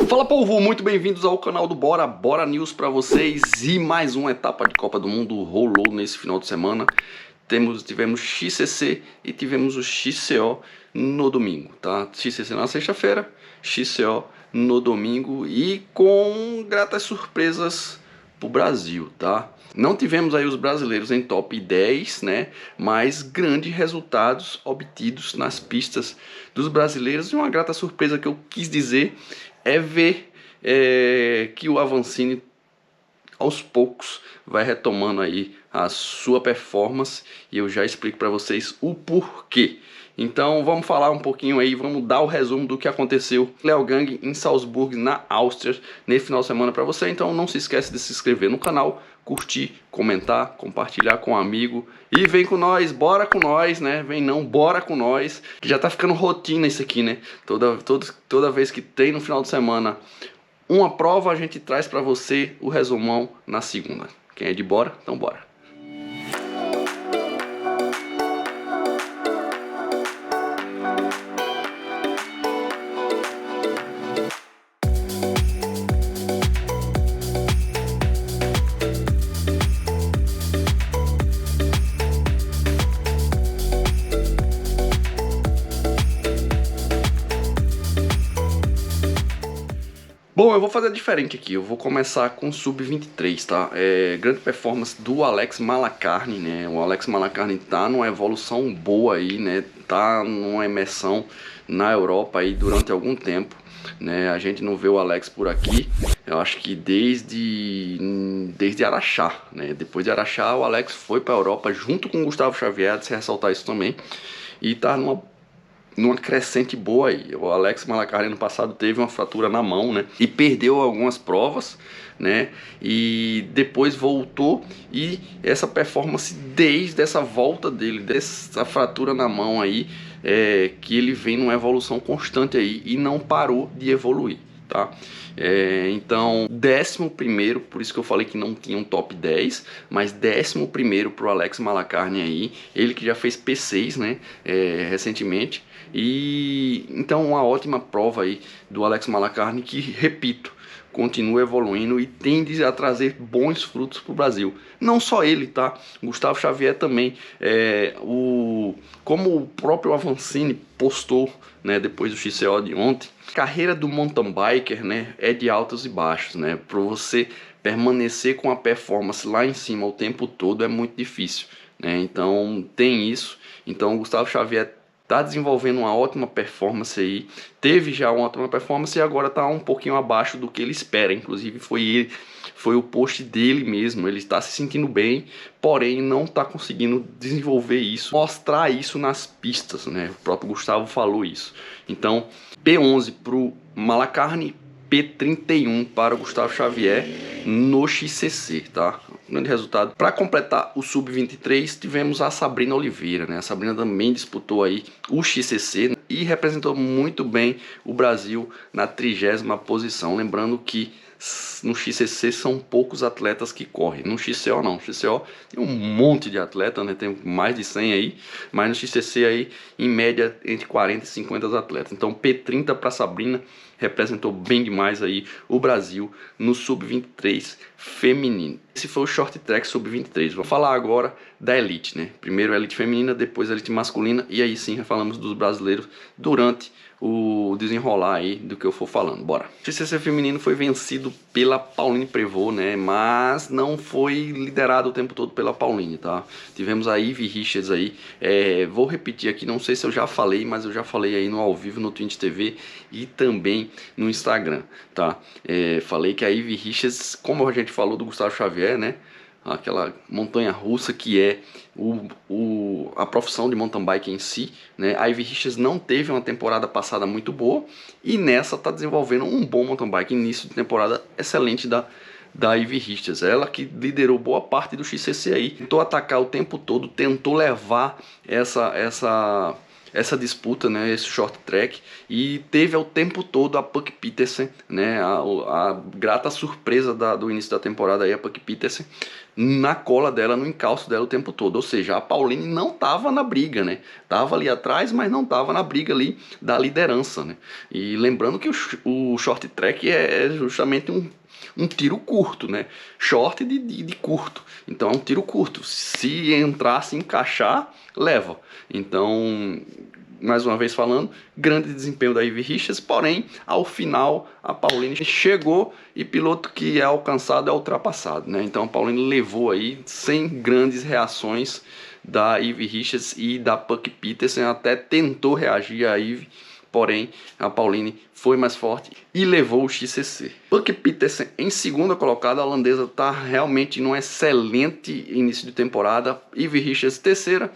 Fala, povo, muito bem-vindos ao canal do Bora News para vocês. E mais uma etapa de Copa do Mundo rolou nesse final de semana. Tivemos XCC e tivemos o XCO no domingo, tá? XCC na sexta-feira, XCO no domingo e com gratas surpresas pro Brasil, tá? Não tivemos aí os brasileiros em top 10, né? Mas grandes resultados obtidos nas pistas dos brasileiros. E uma grata surpresa que eu quis dizer é ver que o Avancini aos poucos vai retomando aí a sua performance e eu já explico para vocês o porquê. Então vamos falar um pouquinho aí, vamos dar o resumo do que aconteceu Leogang em Salzburg, na Áustria, nesse final de semana para você. Então não se esquece de se inscrever no canal, curtir, comentar, compartilhar com um amigo e vem com nós, bora com nós, né? Vem não, bora com nós, que já tá ficando rotina isso aqui, né? Toda vez que tem no final de semana uma prova, a gente traz para você o resumão na segunda. Quem é de bora, então bora. Bom, eu vou fazer diferente aqui, eu vou começar com o Sub-23, tá? Grande performance do Alex Malacarne, né? O Alex Malacarne tá numa evolução boa aí, né? Tá numa imersão na Europa aí durante algum tempo, né? A gente não vê o Alex por aqui, eu acho que desde Araxá, né? Depois de Araxá, o Alex foi pra Europa junto com o Gustavo Xavier, de se ressaltar isso também, e tá numa crescente boa aí. O Alex Malacarne no passado teve uma fratura na mão, né? E perdeu algumas provas, né? E depois voltou e essa performance desde essa volta dele, dessa fratura na mão aí, que ele vem numa evolução constante aí e não parou de evoluir, tá? Então, 11º, por isso que eu falei que não tinha um top 10, mas 11º pro Alex Malacarne aí, ele que já fez P6, né, recentemente, e então uma ótima prova aí do Alex Malacarne que, repito, continua evoluindo e tende a trazer bons frutos para o Brasil. Não só ele, tá? Gustavo Xavier também. Como o próprio Avancini postou, né, depois do XCO de ontem, a carreira do mountain biker, né, é de altos e baixos, né? Para você permanecer com a performance lá em cima o tempo todo é muito difícil, né? Então tem isso. Então o Gustavo Xavier tá desenvolvendo uma ótima performance aí, teve já uma ótima performance e agora tá um pouquinho abaixo do que ele espera. Inclusive foi o post dele mesmo, ele está se sentindo bem, porém não está conseguindo desenvolver isso, mostrar isso nas pistas, né? O próprio Gustavo falou isso. Então P11 pro Malacarne, P31 para o Gustavo Xavier no XCC, tá? Grande resultado. Para completar o Sub-23, tivemos a Sabrina Oliveira, né? A Sabrina também disputou aí o XCC e representou muito bem o Brasil na 30ª posição. Lembrando que no XCC são poucos atletas que correm, no XCO não, no XCO tem um monte de atleta, né? Tem mais de 100 aí, mas no XCC aí em média entre 40 e 50 atletas. Então P30 para Sabrina, representou bem demais aí o Brasil no Sub-23 feminino. Esse foi o Short Track Sub-23. Vou falar agora da Elite, né? Primeiro a Elite feminina, depois a Elite masculina e aí sim falamos dos brasileiros durante o desenrolar aí do que eu for falando. Bora. O XCC feminino foi vencido pela Pauline Prevot, né? Mas não foi liderado o tempo todo pela Pauline, tá? Tivemos a Ivy Richards aí. Vou repetir aqui, não sei se eu já falei, mas eu já falei aí no ao vivo no Twitch TV e também no Instagram, tá? Falei que a Ivy Richards, como a gente falou do Gustavo Xavier, né? Aquela montanha russa que é a profissão de mountain bike em si, né? A Ivy Richards não teve uma temporada passada muito boa e nessa está desenvolvendo um bom mountain bike, início de temporada excelente da Ivy Richards, ela que liderou boa parte do XCC aí, tentou atacar o tempo todo, tentou levar essa disputa, né, esse short track, e teve ao tempo todo a Puck Pietersen, né, a grata surpresa do início da temporada aí, a Puck Pietersen, na cola dela, no encalço dela o tempo todo. Ou seja, a Pauline não estava na briga, né? Tava ali atrás, mas não estava na briga ali da liderança, né? E lembrando que o short track é justamente um tiro curto, né? Short de curto. Então é um tiro curto. Se entrar, se encaixar, leva. Então, mais uma vez falando, grande desempenho da Ivy Richards, porém, ao final, a Pauline chegou e piloto que é alcançado é ultrapassado, né? Então a Pauline levou aí sem grandes reações da Ivy Richards e da Puck Peterson, até tentou reagir a Ivy, porém a Pauline foi mais forte e levou o XCC. Puck Peterson em segunda colocada, a holandesa está realmente num excelente início de temporada. Ivy Richards terceira,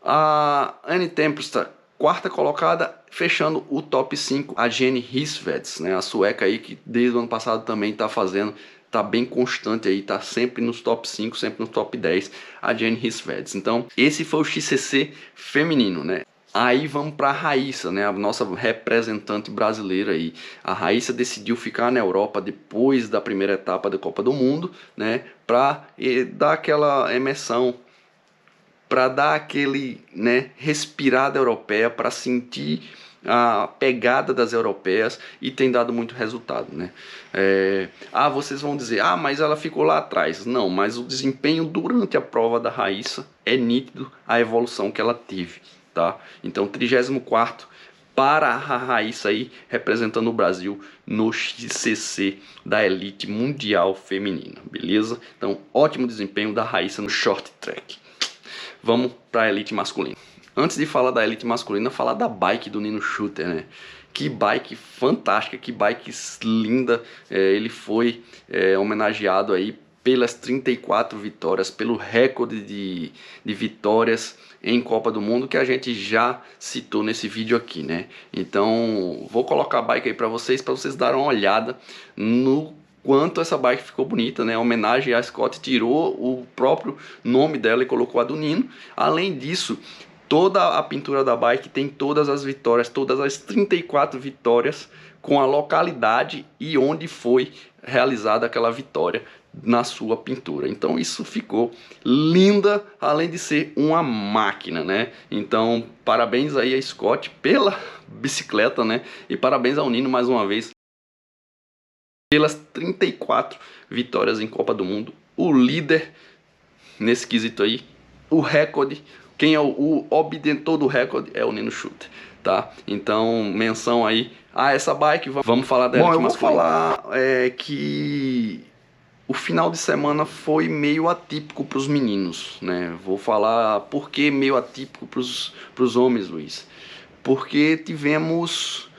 a Anne Tempesta quarta colocada, fechando o top 5, a Jenny Rissveds, né, a sueca aí que desde o ano passado também está fazendo, tá bem constante aí, tá sempre nos top 5, sempre no top 10, a Jenny Rissveds. Então, esse foi o XCC feminino, né? Aí vamos para a Raíssa, né, a nossa representante brasileira aí. A Raíssa decidiu ficar na Europa depois da primeira etapa da Copa do Mundo, né, para dar aquela imersão, para dar aquele, né, respirada europeia, para sentir a pegada das europeias, e tem dado muito resultado, né? Vocês vão dizer, mas ela ficou lá atrás. Não, mas o desempenho durante a prova da Raíssa é nítido, a evolução que ela teve, tá? Então 34º para a Raíssa aí, representando o Brasil no XCC da elite mundial feminina, beleza? Então ótimo desempenho da Raíssa no short track. Vamos para a elite masculina. Antes de falar da elite masculina, falar da bike do Nino Schurter, né? Que bike fantástica, que bike linda. Ele foi homenageado aí pelas 34 vitórias, pelo recorde de vitórias em Copa do Mundo, que a gente já citou nesse vídeo aqui, né? Então, vou colocar a bike aí para vocês darem uma olhada no quanto essa bike ficou bonita, né? A homenagem a Scott tirou o próprio nome dela e colocou a do Nino. Além disso, toda a pintura da bike tem todas as vitórias, todas as 34 vitórias, com a localidade e onde foi realizada aquela vitória na sua pintura. Então isso ficou linda, além de ser uma máquina, né? Então parabéns aí a Scott pela bicicleta, né? E parabéns ao Nino mais uma vez pelas 34 vitórias em Copa do Mundo, o líder nesse quesito aí, o recorde, quem é o obtentor do recorde é o Nino Schurter, tá? Então, menção aí a essa bike, vamos falar dela. Bom, eu vou falar que o final de semana foi meio atípico para os meninos, né? Vou falar por que meio atípico para os homens, Luiz. Porque tivemos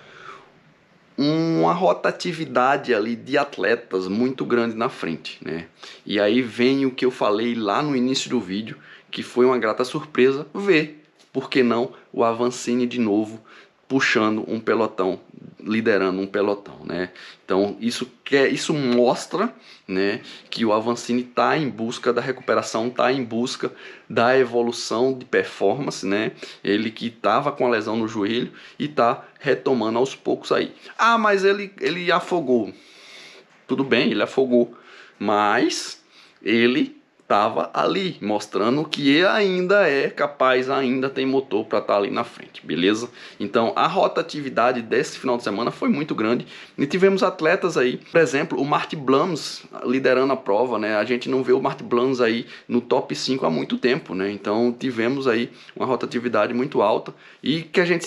uma rotatividade ali de atletas muito grande na frente, né? E aí vem o que eu falei lá no início do vídeo, que foi uma grata surpresa ver, por que não, o Avancini de novo puxando um pelotão, liderando um pelotão, né? Então isso mostra, né, que o Avancini está em busca da recuperação, está em busca da evolução de performance, né? Ele que estava com a lesão no joelho e está retomando aos poucos aí. Mas ele afogou. Tudo bem, ele afogou, mas ele estava ali, mostrando que ele ainda é capaz, ainda tem motor para estar ali na frente, beleza? Então a rotatividade desse final de semana foi muito grande e tivemos atletas aí, por exemplo, o Mart Blums liderando a prova, né? A gente não vê o Mart Blums aí no top 5 há muito tempo, né? Então tivemos aí uma rotatividade muito alta e que a gente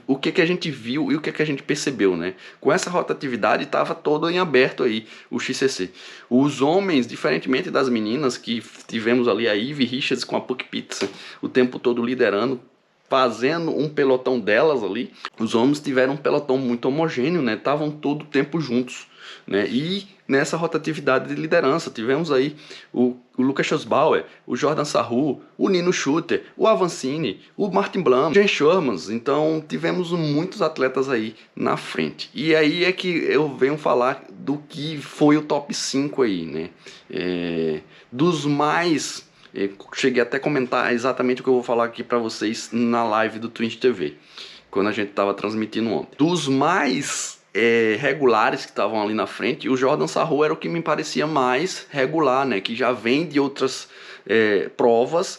o que a gente viu e o que a gente percebeu, né? Com essa rotatividade estava todo em aberto aí o XCC. Os homens, diferentemente das meninas, que tivemos ali a Ivy Richards com a Puck Peterson o tempo todo liderando, fazendo um pelotão delas ali, os homens tiveram um pelotão muito homogêneo, né? Estavam todo o tempo juntos, né? E nessa rotatividade de liderança tivemos aí o Lucas Schosbauer, o Jordan Sarru, o Nino Schurter, o Avancini, o Martin Blum, o Jen Shermans. Então tivemos muitos atletas aí na frente. E aí é que eu venho falar do que foi o top 5 aí, né? Dos mais... cheguei até a comentar exatamente o que eu vou falar aqui para vocês na live do Twitch TV, quando a gente estava transmitindo ontem. Dos mais regulares que estavam ali na frente, e o Jordan Sarro era o que me parecia mais regular, né? Que já vem de outras provas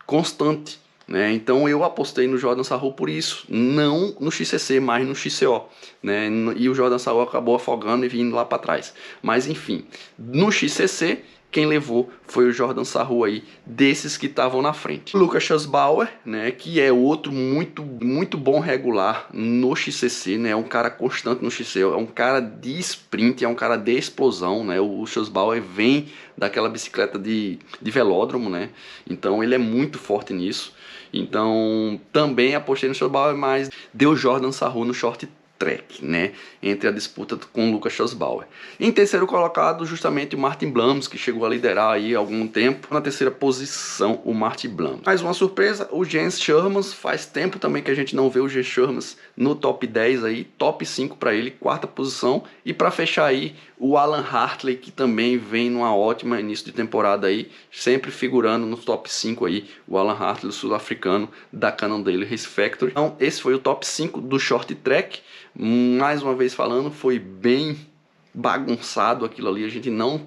constante, né? Então eu apostei no Jordan Sarro por isso, não no XCC, mas no XCO, né? E o Jordan Sarro acabou afogando e vindo lá para trás. Mas enfim, no XCC quem levou foi o Jordan Sarro aí, desses que estavam na frente. O Lucas Schussbauer, né, que é outro muito bom regular no XCC, né, é um cara constante no XCC, é um cara de sprint, é um cara de explosão, né, o Schussbauer vem daquela bicicleta de velódromo, né, então ele é muito forte nisso. Então também apostei no Schussbauer, mas deu Jordan Sarro no short track, né, entre a disputa com o Lucas Schussbauer. Em terceiro colocado, justamente o Martin Blums, que chegou a liderar aí há algum tempo. Na terceira posição, o Martin Blums. Mais uma surpresa, o Jens Schermans. Faz tempo também que a gente não vê o Jens Schermans no top 10 aí, top 5 para ele, quarta posição. E para fechar aí, o Alan Hartley, que também vem numa ótima início de temporada aí, sempre figurando no top 5 aí, o Alan Hartley, sul-africano da Cannondale Race Factory. Então, esse foi o top 5 do short track. Mais uma vez falando, foi bem bagunçado aquilo ali, a gente não,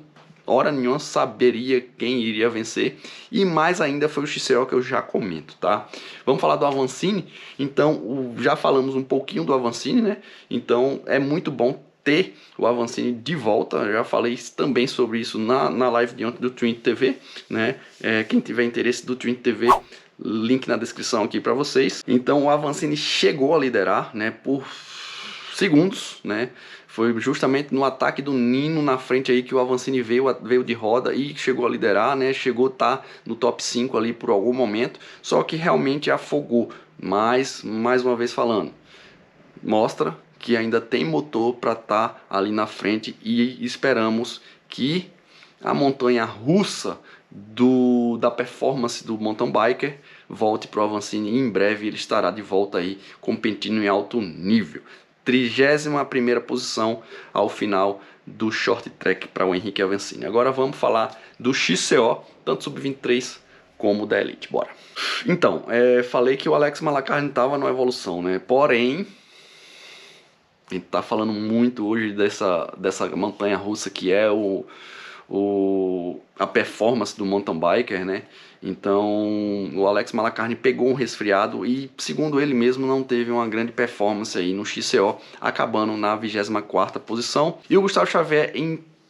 hora nenhuma, saberia quem iria vencer, e mais ainda foi o XCO que eu já comento, tá? Vamos falar do Avancini. Então, já falamos um pouquinho do Avancini, né? Então, é muito bom ter o Avancini de volta. Eu já falei também sobre isso na live de ontem do Twin TV, né? Quem tiver interesse do Twin TV, link na descrição aqui para vocês. Então, o Avancini chegou a liderar, né, por segundos, né? Foi justamente no ataque do Nino na frente aí que o Avancini veio de roda e chegou a liderar, né? Chegou a estar no top 5 ali por algum momento, só que realmente afogou. Mas, mais uma vez falando, mostra que ainda tem motor para estar ali na frente, e esperamos que a montanha russa da performance do mountain biker volte para o Avancini, e em breve ele estará de volta aí competindo em alto nível. 31ª posição ao final do short track para o Henrique Avancini. Agora vamos falar do XCO, tanto sub-23 como da Elite. Bora! Então, falei que o Alex Malacarne estava numa evolução, né? Porém, a gente tá falando muito hoje dessa montanha russa que é a performance do mountain biker, né? Então o Alex Malacarne pegou um resfriado e, segundo ele mesmo, não teve uma grande performance aí no XCO, acabando na 24ª posição. E o Gustavo Xavier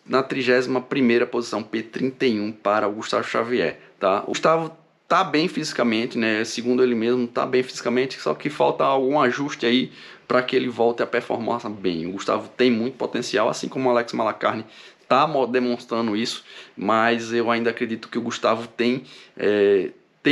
na 31ª posição, P31 para o Gustavo Xavier, tá? O Gustavo tá bem fisicamente, né? Segundo ele mesmo, tá bem fisicamente, só que falta algum ajuste aí para que ele volte a performar bem. O Gustavo tem muito potencial, assim como o Alex Malacarne está demonstrando isso, mas eu ainda acredito que o Gustavo tem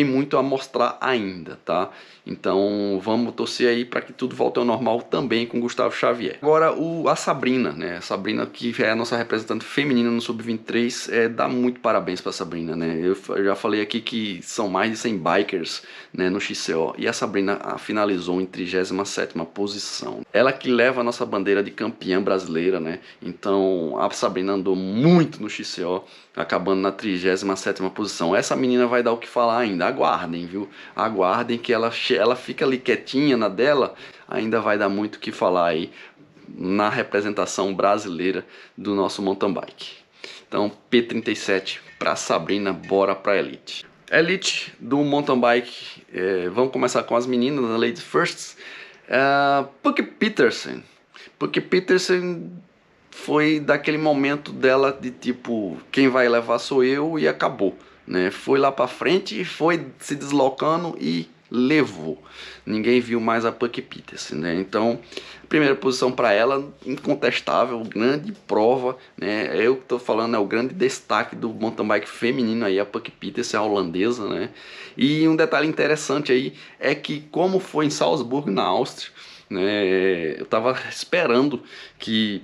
muito a mostrar ainda, tá? Então vamos torcer aí para que tudo volte ao normal também com o Gustavo Xavier. Agora a Sabrina, né? A Sabrina, que é a nossa representante feminina no Sub-23, dá muito parabéns para a Sabrina, né? Eu já falei aqui que são mais de 100 bikers, né, no XCO, e a Sabrina finalizou em 37ª posição. Ela que leva a nossa bandeira de campeã brasileira, né? Então a Sabrina andou muito no XCO, acabando na 37ª posição. Essa menina vai dar o que falar ainda, aguardem, viu? Aguardem que ela fica ali quietinha na dela, ainda vai dar muito o que falar aí na representação brasileira do nosso mountain bike. Então P37 para Sabrina, bora para Elite. Elite do mountain bike, vamos começar com as meninas, na Ladies First. Puck Peterson foi daquele momento dela de tipo, quem vai levar sou eu, e acabou, né? Foi lá para frente, foi se deslocando e levou. Ninguém viu mais a Puck Peterson, né? Então, primeira posição para ela, incontestável, grande prova, né? Eu que tô falando, é o grande destaque do mountain bike feminino aí, a Puck Peterson, a holandesa, né? E um detalhe interessante aí é que, como foi em Salzburgo, na Áustria, né? Eu tava esperando que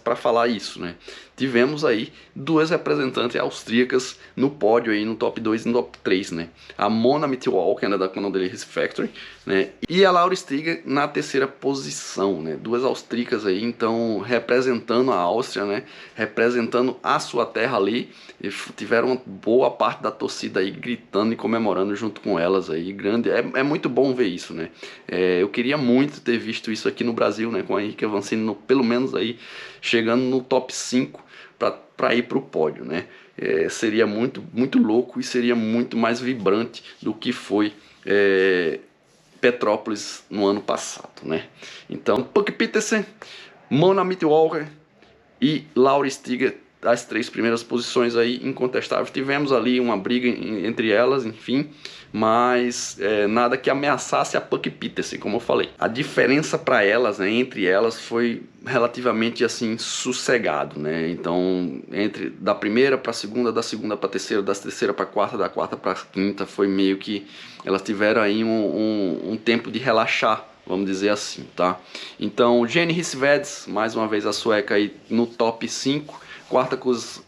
para falar isso, né? tivemos aí duas representantes austríacas no pódio aí, no top 2 e no top 3, né? A Mona Mitterwalker, né, da Cannondale Race Factory, né? E a Laura Stiga na terceira posição, né? Duas austríacas aí, então, representando a Áustria, né? Representando a sua terra ali, e tiveram uma boa parte da torcida aí gritando e comemorando junto com elas aí, grande, é muito bom ver isso, né? Eu queria muito ter visto isso aqui no Brasil, né? Com a Henrique Avancini, pelo menos aí, chegando no top 5 para ir para o pódio, né? Seria muito louco e seria muito mais vibrante do que foi Petrópolis no ano passado, né? Então, Puck Pietersen, Mona Mitterwalker e Laura Stiga, as três primeiras posições aí incontestáveis. Tivemos ali uma briga entre elas, enfim, mas nada que ameaçasse a Puck Pietersen, como eu falei. A diferença para elas, né, entre elas, foi relativamente assim sossegado, né? Então, da primeira para a segunda, da segunda para a terceira, da terceira para a quarta, da quarta para a quinta, foi meio que elas tiveram aí um tempo de relaxar, vamos dizer assim, tá? Então, Jenny Rissveds, mais uma vez a sueca aí no top 5,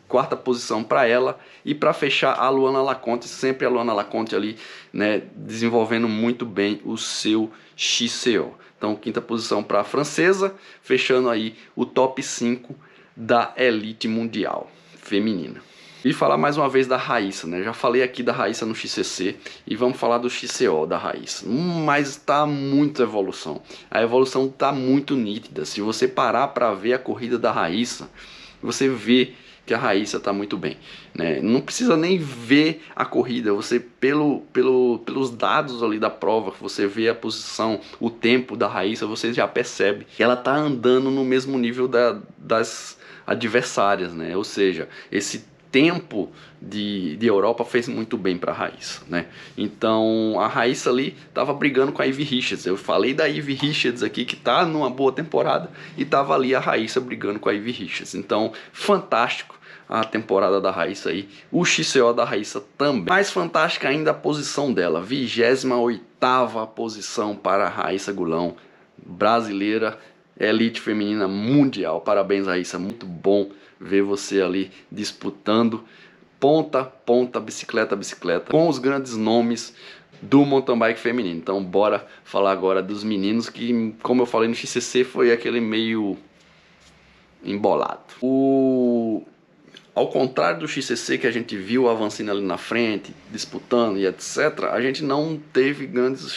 quarta posição para ela, e para fechar a Luana Laconte, sempre a Luana Laconte ali, né, desenvolvendo muito bem o seu XCO. Então, quinta posição para a francesa, fechando aí o top 5 da elite mundial feminina. E falar mais uma vez da Raíssa, né? Já falei aqui da Raíssa no XCC e vamos falar do XCO da Raíssa. Mas está muita evolução. A evolução está muito nítida. Se você parar para ver a corrida da Raíssa, você vê que a Raíssa está muito bem, né? Não precisa nem ver a corrida, você pelos dados ali da prova, você vê a posição, o tempo da Raíssa, você já percebe que ela está andando no mesmo nível das adversárias, né? Ou seja, esse tempo de Europa fez muito bem para a Raíssa, né? Então a Raíssa ali estava brigando com a Ivy Richards. Eu falei da Ivy Richards aqui, que está numa boa temporada, e estava ali a Raíssa brigando com a Ivy Richards. Então, fantástico a temporada da Raíssa aí, o XCO da Raíssa também. Mais fantástica ainda a posição dela, 28ª posição para a Raíssa Gulão, brasileira, elite feminina mundial. Parabéns, Raíssa, muito bom ver você ali disputando ponta a ponta, bicicleta a bicicleta, com os grandes nomes do mountain bike feminino. Então bora falar agora dos meninos, que, como eu falei no XCC, foi aquele meio embolado. Ao contrário do XCC, que a gente viu a Avancini ali na frente, disputando e etc., a gente não teve grandes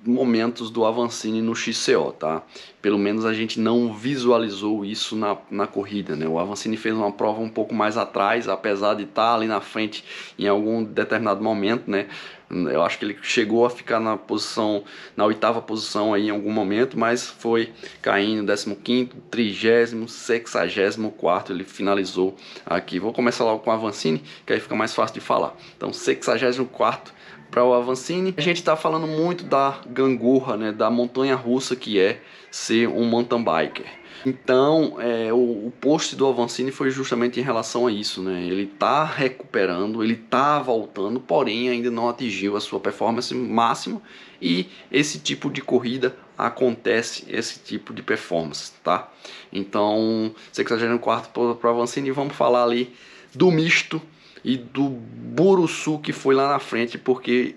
momentos do Avancini no XCO, tá? Pelo menos a gente não visualizou isso na corrida, né? O Avancini fez uma prova um pouco mais atrás, apesar de estar ali na frente em algum determinado momento, né? Eu acho que ele chegou a ficar na 8ª posição aí em algum momento, mas foi caindo 15º, 30º, 64º, ele finalizou aqui. Vou começar logo com o Avancini, que aí fica mais fácil de falar. Então, 64º para o Avancini. A gente está falando muito da gangorra, né, da montanha russa que é ser um mountain biker. Então, o post do Avancini foi justamente em relação a isso, né? Ele está recuperando, ele está voltando, porém ainda não atingiu a sua performance máxima, e esse tipo de corrida acontece, esse tipo de performance, tá? Então, 64º para o Avancini. Vamos falar ali do misto e do Buruçu, que foi lá na frente, porque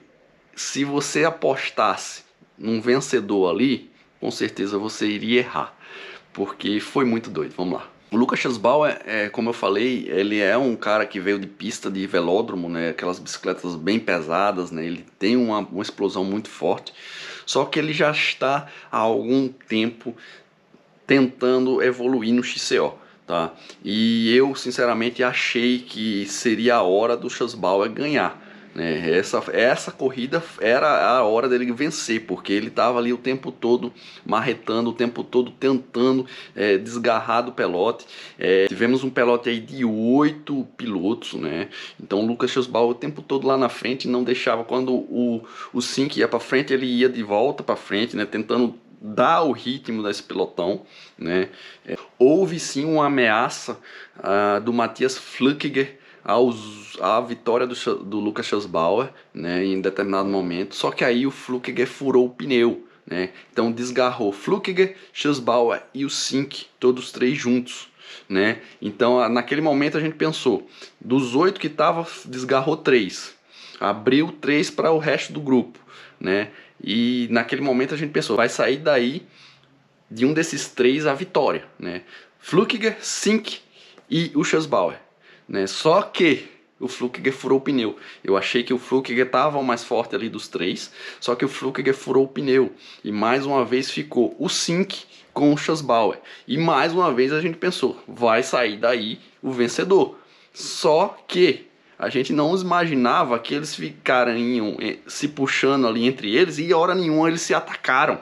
se você apostasse num vencedor ali, com certeza você iria errar, porque foi muito doido. Vamos lá. O Lukas Schussbauer, como eu falei, ele é um cara que veio de pista de velódromo, né? Aquelas bicicletas bem pesadas, né? Ele tem uma explosão muito forte, só que ele já está há algum tempo tentando evoluir no XCO. Tá? E eu sinceramente achei que seria a hora do Schussbauer ganhar, né? Essa corrida era a hora dele vencer, porque ele estava ali o tempo todo marretando, o tempo todo tentando desgarrar do pelote. Tivemos um pelote aí de 8 pilotos, né? Então o Lukas Schussbauer o tempo todo lá na frente não deixava. Quando o Sink ia para frente, ele ia de volta para frente, né? Tentando dar o ritmo desse pelotão, né? Houve sim uma ameaça do Matthias Flückiger à vitória do Lukas Schussbauer, né, em determinado momento, só que aí o Flückiger furou o pneu, né? Então desgarrou Flückiger, Schussbauer e o Sink, todos três juntos. né? Então naquele momento a gente pensou, dos 8 que estavam, desgarrou 3, abriu 3 para o resto do grupo, né? E naquele momento a gente pensou, vai sair daí de um desses 3 a vitória, né? Flukiger, Sink e o Schussbauer, né? Só que o Flukiger furou o pneu. Eu achei que o Flukiger estava o mais forte ali dos 3, só que o Flukiger furou o pneu. E mais uma vez ficou o Sink com o Schussbauer. E mais uma vez a gente pensou, vai sair daí o vencedor. Só que a gente não imaginava que eles ficariam se puxando ali entre eles e hora nenhuma eles se atacaram,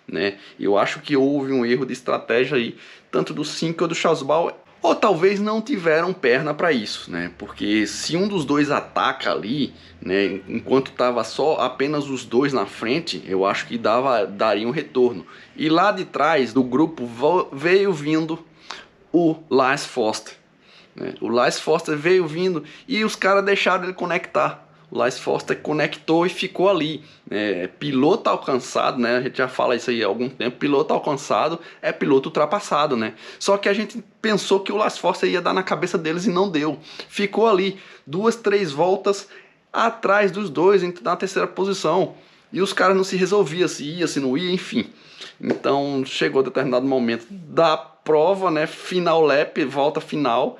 né? Eu acho que houve um erro de estratégia aí, tanto do Sink ou do Schussbauer, ou talvez não tiveram perna para isso, né? Porque se um dos dois ataca ali, né, enquanto tava só apenas os dois na frente, eu acho que daria um retorno. E lá de trás do grupo veio vindo o Lars Foster, né? O Lars Foster veio vindo e os caras deixaram ele conectar. O Lars Foster conectou e ficou ali, piloto alcançado, né? A gente já fala isso aí há algum tempo. Piloto alcançado é piloto ultrapassado, né? Só que a gente pensou que o Lars Foster ia dar na cabeça deles e não deu. Ficou ali 2, 3 voltas atrás dos dois na terceira posição. E os caras não se resolviam se ia, se não ia, enfim. Então chegou determinado momento da prova, né? Final lap, volta final.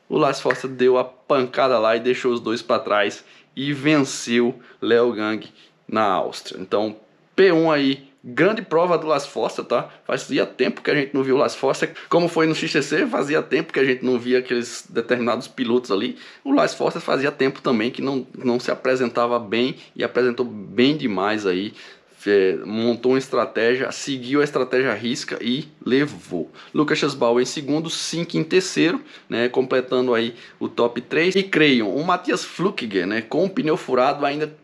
O Lars Foster deu a pancada lá e deixou os dois para trás e venceu Léo Gang na Áustria. Então, P1 aí, grande prova do Lars Foster, tá? Fazia tempo que a gente não viu o Lars Foster, como foi no XCC, fazia tempo que a gente não via aqueles determinados pilotos ali. O Lars Foster fazia tempo também que não se apresentava bem e apresentou bem demais aí. Montou uma estratégia, seguiu a estratégia à risca e levou. Lucas Schussbauer em segundo, Sink em terceiro, né, completando aí o top 3. E creio, o Matthias Flukiger, né, com o pneu furado, ainda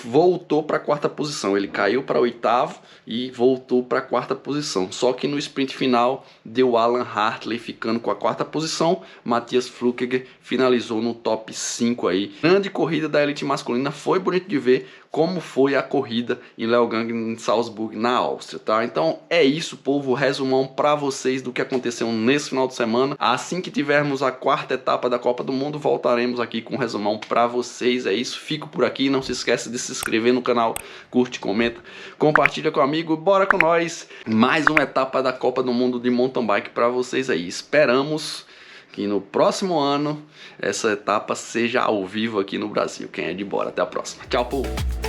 voltou para a quarta posição. Ele caiu para oitavo e voltou para a quarta posição. Só que no sprint final deu Alan Hartley ficando com a quarta posição. Matthias Flukiger finalizou no top 5 aí. Grande corrida da elite masculina, foi bonito de ver como foi a corrida em Leogang, em Salzburg, na Áustria, tá? Então é isso, povo, resumão para vocês do que aconteceu nesse final de semana. Assim que tivermos a quarta etapa da Copa do Mundo, voltaremos aqui com um resumão para vocês. É isso, fico por aqui, não se esquece de se inscrever no canal, curte, comenta, compartilha com o amigo, bora com nós! Mais uma etapa da Copa do Mundo de mountain bike para vocês aí. Esperamos que no próximo ano essa etapa seja ao vivo aqui no Brasil. Quem é de bora? Até a próxima. Tchau, povo!